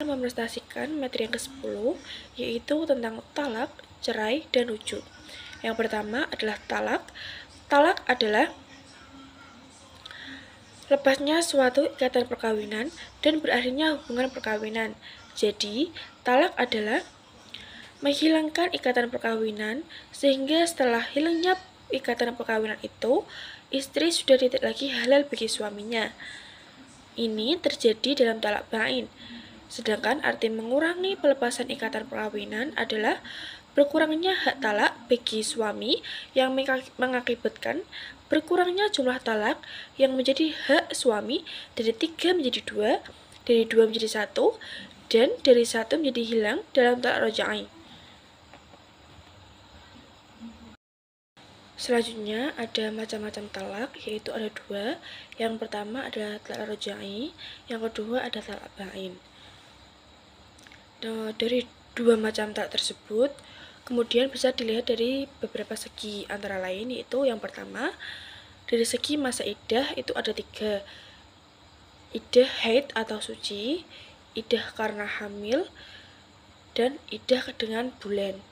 mepresentasikan materi yang ke-10, yaitu tentang talak, cerai, dan rujuk. Yang pertama adalah talak. Talak adalah lepasnya suatu ikatan perkawinan dan berakhirnya hubungan perkawinan. Jadi, talak adalah menghilangkan ikatan perkawinan, sehingga setelah hilangnya ikatan perkawinan itu, istri sudah tidak lagi halal bagi suaminya. Ini terjadi dalam talak bain. Sedangkan arti mengurangi pelepasan ikatan perkawinan adalah berkurangnya hak talak bagi suami yang mengakibatkan berkurangnya jumlah talak yang menjadi hak suami dari 3 menjadi 2, dari 2 menjadi 1, dan dari 1 menjadi hilang dalam talak roja'i. Selanjutnya ada macam-macam talak, yaitu ada 2. Yang pertama adalah talak roja'i, yang kedua ada talak bain. Nah, dari 2 macam talak tersebut kemudian bisa dilihat dari beberapa segi, antara lain yaitu yang pertama dari segi masa iddah itu ada 3. Iddah haid atau suci, iddah karena hamil, dan iddah dengan bulan.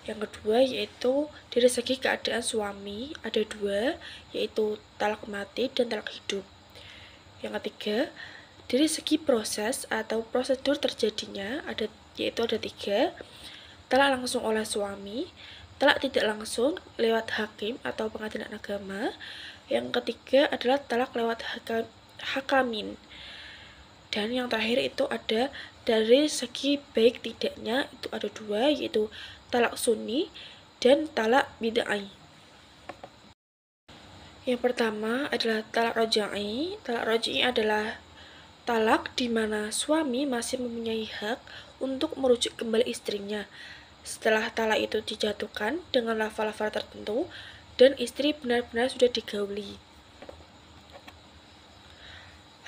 Yang kedua yaitu dari segi keadaan suami ada 2, yaitu talak mati dan talak hidup. Yang ketiga dari segi proses atau prosedur terjadinya yaitu ada 3. Talak langsung oleh suami, talak tidak langsung lewat hakim atau pengadilan agama. Yang ketiga adalah talak lewat hakamin. Dan yang terakhir itu ada dari segi baik tidaknya itu ada 2, yaitu talak sunni dan talak bid'ai. Yang pertama adalah talak roja'i. Talak roja'i adalah talak di mana suami masih mempunyai hak untuk merujuk kembali istrinya setelah talak itu dijatuhkan dengan lafal-lafal tertentu dan istri benar-benar sudah digauli.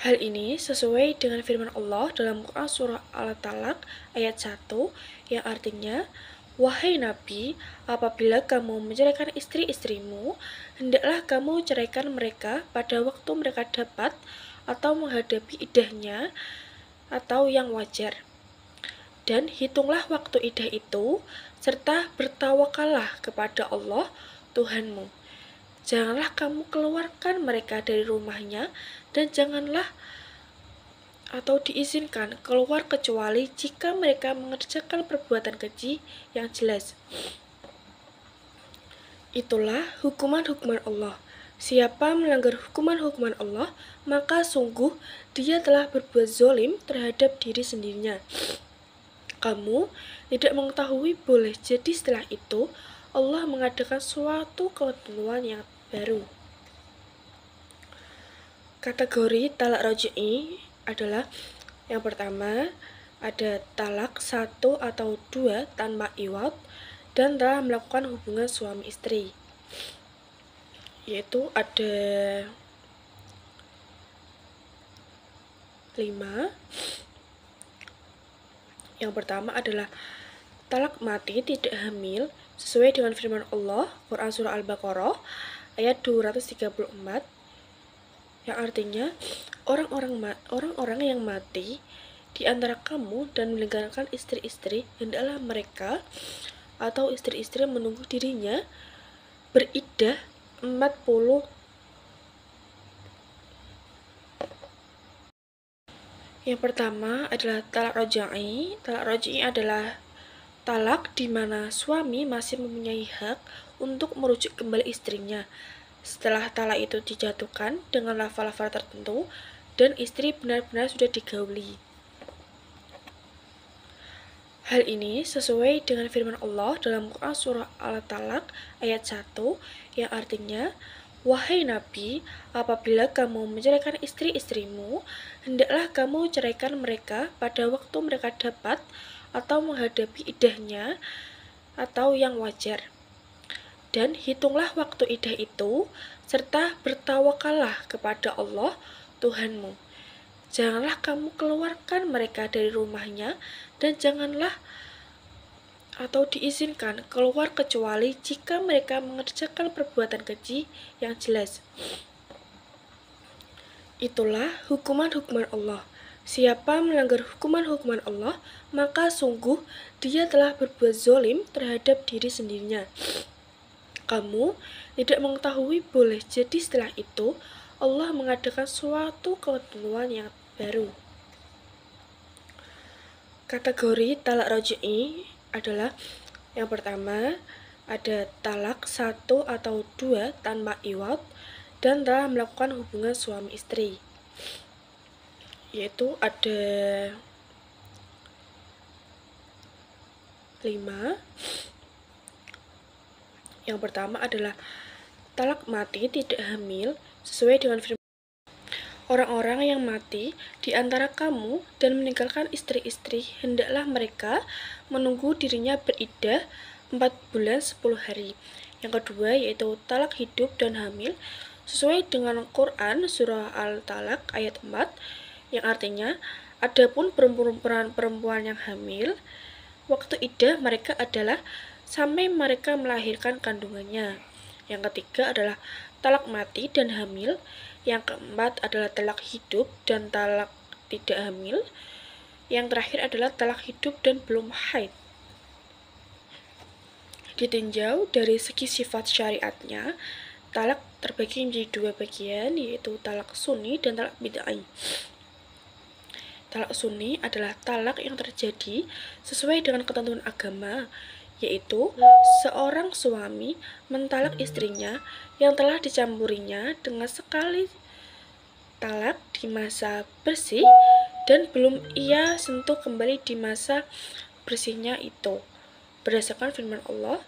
Hal ini sesuai dengan firman Allah dalam Quran Surah Al-Talaq ayat 1 yang artinya, "Wahai Nabi, apabila kamu menceraikan istri-istrimu, hendaklah kamu ceraikan mereka pada waktu mereka dapat atau menghadapi iddahnya atau yang wajar. Dan hitunglah waktu iddah itu, serta bertawakallah kepada Allah Tuhanmu. Janganlah kamu keluarkan mereka dari rumahnya, dan janganlah atau diizinkan keluar kecuali jika mereka mengerjakan perbuatan keji yang jelas. Itulah hukuman-hukuman Allah. Siapa melanggar hukuman-hukuman Allah, maka sungguh dia telah berbuat zalim terhadap diri sendirinya. Kamu tidak mengetahui, boleh jadi setelah itu Allah mengadakan suatu ketentuan yang baru." Kategori talak roja'i adalah yang pertama ada talak 1 atau 2 tanpa iwad dan telah melakukan hubungan suami istri, yaitu ada 5. Yang pertama adalah talak mati tidak hamil sesuai dengan firman Allah Quran Surah Al-Baqarah ayat 234 yang artinya orang-orang yang mati di antara kamu dan meninggalkan istri-istri, hendaklah mereka atau istri-istri menunggu dirinya beriddah 40. Yang pertama adalah talak roja'i. Talak roja'i adalah talak di mana suami masih mempunyai hak untuk merujuk kembali istrinya setelah talak itu dijatuhkan dengan lafal-lafal tertentu dan istri benar-benar sudah digauli. Hal ini sesuai dengan firman Allah dalam Quran Surah Al-Talaq ayat 1 yang artinya, "Wahai Nabi, apabila kamu menceraikan istri-istrimu, hendaklah kamu ceraikan mereka pada waktu mereka dapat atau menghadapi iddahnya atau yang wajar. Dan hitunglah waktu iddah itu, serta bertawakallah kepada Allah Tuhanmu. Janganlah kamu keluarkan mereka dari rumahnya, dan janganlah atau diizinkan keluar kecuali jika mereka mengerjakan perbuatan keji yang jelas. Itulah hukuman-hukuman Allah. Siapa melanggar hukuman-hukuman Allah, maka sungguh dia telah berbuat zolim terhadap diri sendirinya. Kamu tidak mengetahui boleh jadi setelah itu Allah mengadakan suatu ketentuan yang baru. Kategori talak roj'i adalah yang pertama, ada talak 1 atau 2 tanpa iwad dan telah melakukan hubungan suami istri. Yaitu ada 5. Yang pertama adalah talak mati tidak hamil sesuai dengan firman orang-orang yang mati di antara kamu dan meninggalkan istri-istri, hendaklah mereka menunggu dirinya beriddah 4 bulan 10 hari. Yang kedua yaitu talak hidup dan hamil sesuai dengan Quran surah Al-Talaq ayat 4 yang artinya adapun perempuan yang hamil waktu iddah mereka adalah sampai mereka melahirkan kandungannya. Yang ketiga adalah talak mati dan hamil. Yang keempat adalah talak hidup dan talak tidak hamil. Yang terakhir adalah talak hidup dan belum haid. Ditinjau dari segi sifat syariatnya, talak terbagi menjadi 2 bagian, yaitu talak sunni dan talak bid'ah. Talak sunni adalah talak yang terjadi sesuai dengan ketentuan agama, yaitu seorang suami mentalak istrinya yang telah dicampurinya dengan sekali talak di masa bersih dan belum ia sentuh kembali di masa bersihnya itu, berdasarkan firman Allah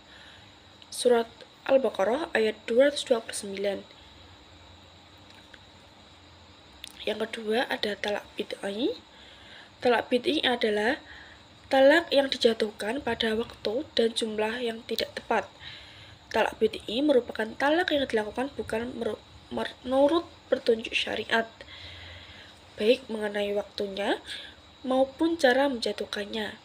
surat Al-Baqarah ayat 229. Yang kedua ada talak bid'ah. Talak bid'ah adalah talak yang dijatuhkan pada waktu dan jumlah yang tidak tepat. Talak bid'i merupakan talak yang dilakukan bukan menurut petunjuk syariat, baik mengenai waktunya maupun cara menjatuhkannya.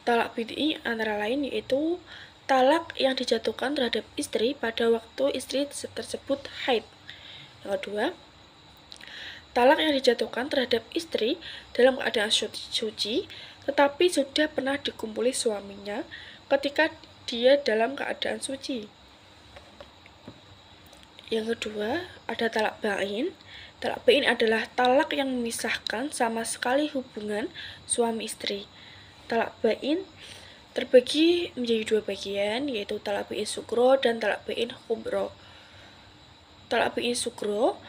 Talak bid'i antara lain yaitu talak yang dijatuhkan terhadap istri pada waktu istri tersebut haid. Yang kedua, talak yang dijatuhkan terhadap istri dalam keadaan suci, tetapi sudah pernah dikumpuli suaminya ketika dia dalam keadaan suci. Yang kedua, ada talak bain. Talak bain adalah talak yang memisahkan sama sekali hubungan suami istri. Talak bain terbagi menjadi 2 bagian, yaitu talak bain sugro dan talak bain kubro. Talak bain sugro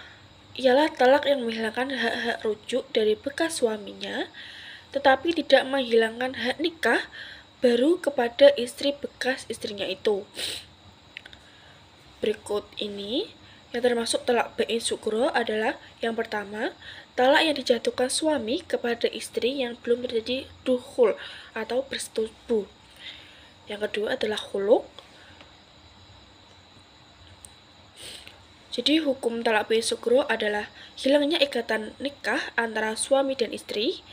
ialah talak yang menghilangkan hak-hak rujuk dari bekas suaminya, tetapi tidak menghilangkan hak nikah baru kepada istri bekas istrinya itu. Berikut ini yang termasuk talak bain sugro adalah yang pertama, talak yang dijatuhkan suami kepada istri yang belum terjadi dukhul atau bersetubuh. Yang kedua adalah khuluk. Jadi hukum talak bain sugro adalah hilangnya ikatan nikah antara suami dan istri,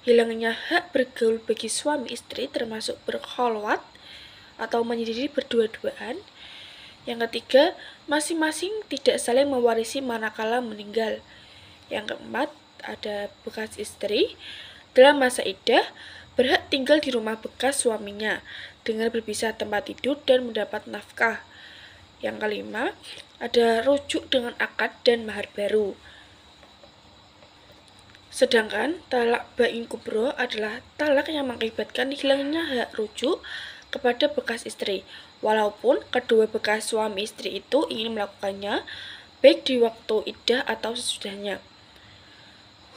hilangnya hak bergaul bagi suami istri termasuk berkholwat atau menyendiri berdua-duaan. Yang ketiga, masing-masing tidak saling mewarisi manakala meninggal. Yang keempat, ada bekas istri dalam masa iddah berhak tinggal di rumah bekas suaminya dengan berpisah tempat tidur dan mendapat nafkah. Yang kelima, ada rujuk dengan akad dan mahar baru. Sedangkan talak bain kubro adalah talak yang mengakibatkan hilangnya hak rujuk kepada bekas istri, walaupun kedua bekas suami istri itu ingin melakukannya baik di waktu iddah atau sesudahnya.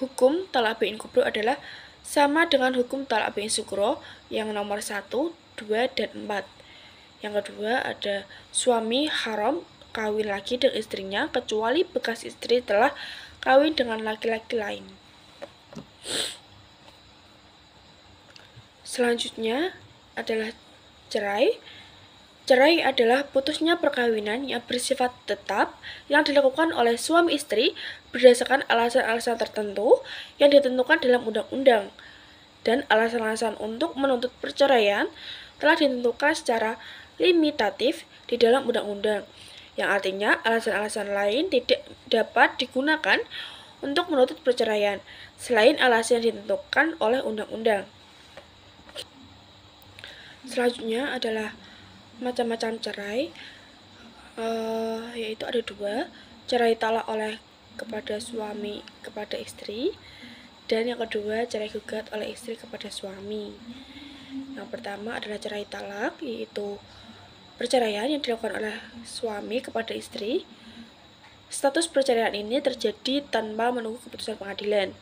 Hukum talak bain kubro adalah sama dengan hukum talak bain sugro yang nomor 1, 2, dan 4. Yang kedua ada suami haram kawin lagi dengan istrinya kecuali bekas istri telah kawin dengan laki-laki lain. Selanjutnya adalah cerai. Cerai adalah putusnya perkawinan yang bersifat tetap yang dilakukan oleh suami istri berdasarkan alasan-alasan tertentu yang ditentukan dalam undang-undang, dan alasan-alasan untuk menuntut perceraian telah ditentukan secara limitatif di dalam undang-undang. yang artinya alasan-alasan lain tidak dapat digunakan untuk menuntut perceraian selain alasan yang ditentukan oleh undang-undang. Selanjutnya adalah macam-macam cerai, yaitu ada 2, cerai talak oleh kepada suami kepada istri, dan yang kedua cerai gugat oleh istri kepada suami. Yang pertama adalah cerai talak, yaitu perceraian yang dilakukan oleh suami kepada istri. Status perceraian ini terjadi tanpa menunggu keputusan pengadilan.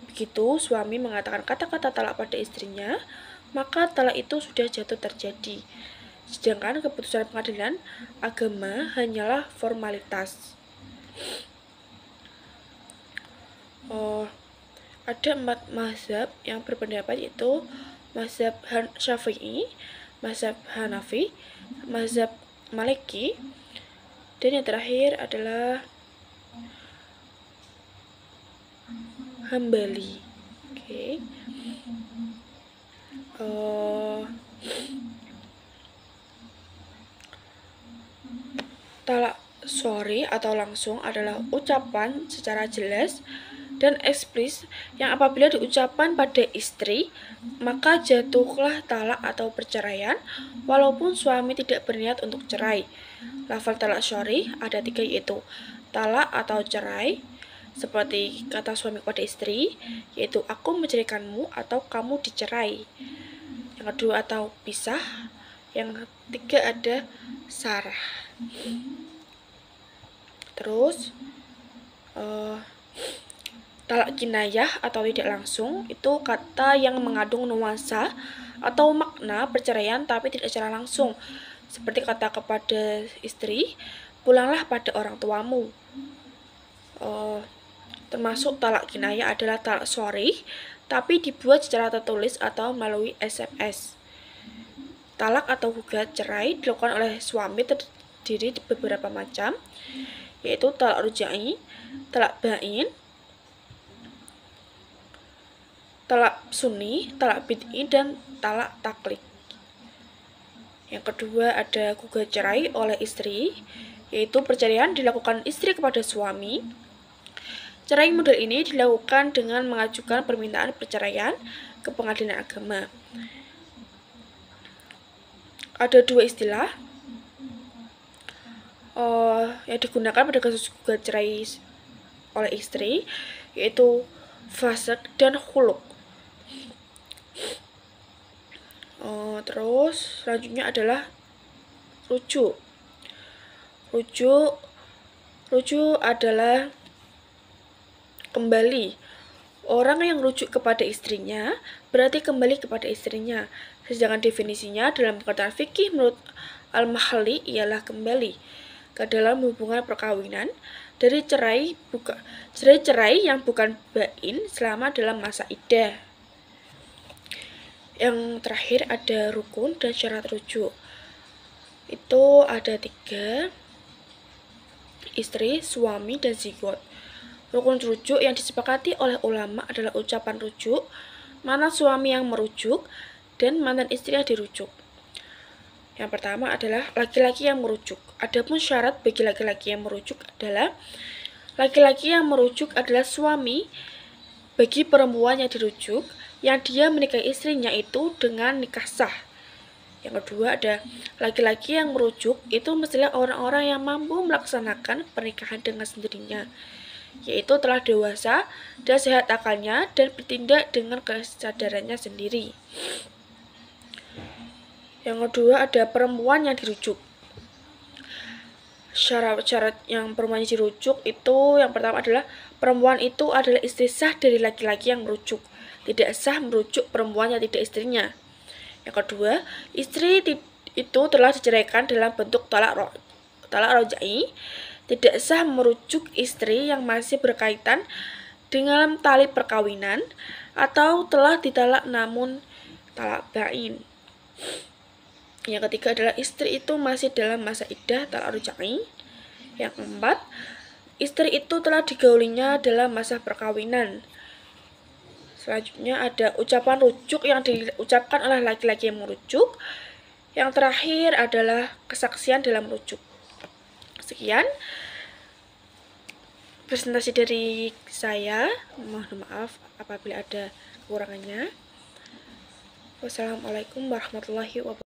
Begitu suami mengatakan kata-kata talak pada istrinya, maka talak itu sudah jatuh terjadi. Sedangkan keputusan pengadilan agama hanyalah formalitas. Ada 4 mazhab yang berpendapat, yaitu mazhab Syafi'i, mazhab Hanafi, mazhab Maliki, dan yang terakhir adalah Hambali. Talak syar'i atau langsung adalah ucapan secara jelas dan eksplisit yang apabila diucapkan pada istri, maka jatuhlah talak atau perceraian walaupun suami tidak berniat untuk cerai. Lafal talak syar'i ada 3, yaitu talak atau cerai, seperti kata suami kepada istri, yaitu aku menceraikanmu atau kamu dicerai. Yang kedua atau pisah. Yang ketiga ada sarah. Terus talak kinayah atau tidak langsung itu kata yang mengandung nuansa atau makna perceraian tapi tidak secara langsung, seperti kata kepada istri, pulanglah pada orang tuamu. Termasuk talak kinayah adalah talak syar'i tapi dibuat secara tertulis atau melalui SMS. Talak atau gugat cerai dilakukan oleh suami terdiri beberapa macam, yaitu talak rujai, talak bain, talak sunni, talak bid'i, dan talak taklid. Yang kedua ada gugat cerai oleh istri, yaitu perceraian dilakukan istri kepada suami. Cerai model ini dilakukan dengan mengajukan permintaan perceraian ke pengadilan agama. Ada 2 istilah yang digunakan pada kasus gugat cerai oleh istri, yaitu fasik dan khuluk. Terus selanjutnya adalah rujuk. Rujuk adalah kembali. Orang yang rujuk kepada istrinya berarti kembali kepada istrinya. Sedangkan definisinya dalam perkataan fikih menurut Al-Mahalli ialah kembali ke dalam hubungan perkawinan dari cerai yang bukan bain selama dalam masa iddah. Yang terakhir ada rukun dan syarat rujuk. Itu ada 3, istri, suami, dan zigot. Rukun rujuk yang disepakati oleh ulama adalah ucapan rujuk, mantan suami yang merujuk, dan mantan istri yang dirujuk. Yang pertama adalah laki-laki yang merujuk. Adapun syarat bagi laki-laki yang merujuk adalah laki-laki yang merujuk adalah suami bagi perempuan yang dirujuk yang dia menikahi istrinya itu dengan nikah sah. Yang kedua ada laki-laki yang merujuk itu mestilah orang-orang yang mampu melaksanakan pernikahan dengan sendirinya, yaitu telah dewasa dan sehat akalnya dan bertindak dengan kesadarannya sendiri. Yang kedua ada perempuan yang dirujuk. Syarat-syarat yang perempuan yang dirujuk itu yang pertama adalah perempuan itu adalah istri sah dari laki-laki yang merujuk, tidak sah merujuk perempuan yang tidak istrinya. Yang kedua, istri itu telah diceraikan dalam bentuk talak rojai, tidak sah merujuk istri yang masih berkaitan dengan tali perkawinan atau telah ditalak namun talak bain. Yang ketiga adalah istri itu masih dalam masa iddah talak rojai. Yang keempat, istri itu telah digaulinya dalam masa perkawinan. Selanjutnya ada ucapan rujuk yang diucapkan oleh laki-laki yang merujuk. Yang terakhir adalah kesaksian dalam rujuk. Sekian presentasi dari saya. Mohon maaf apabila ada kekurangannya. Wassalamualaikum warahmatullahi wabarakatuh.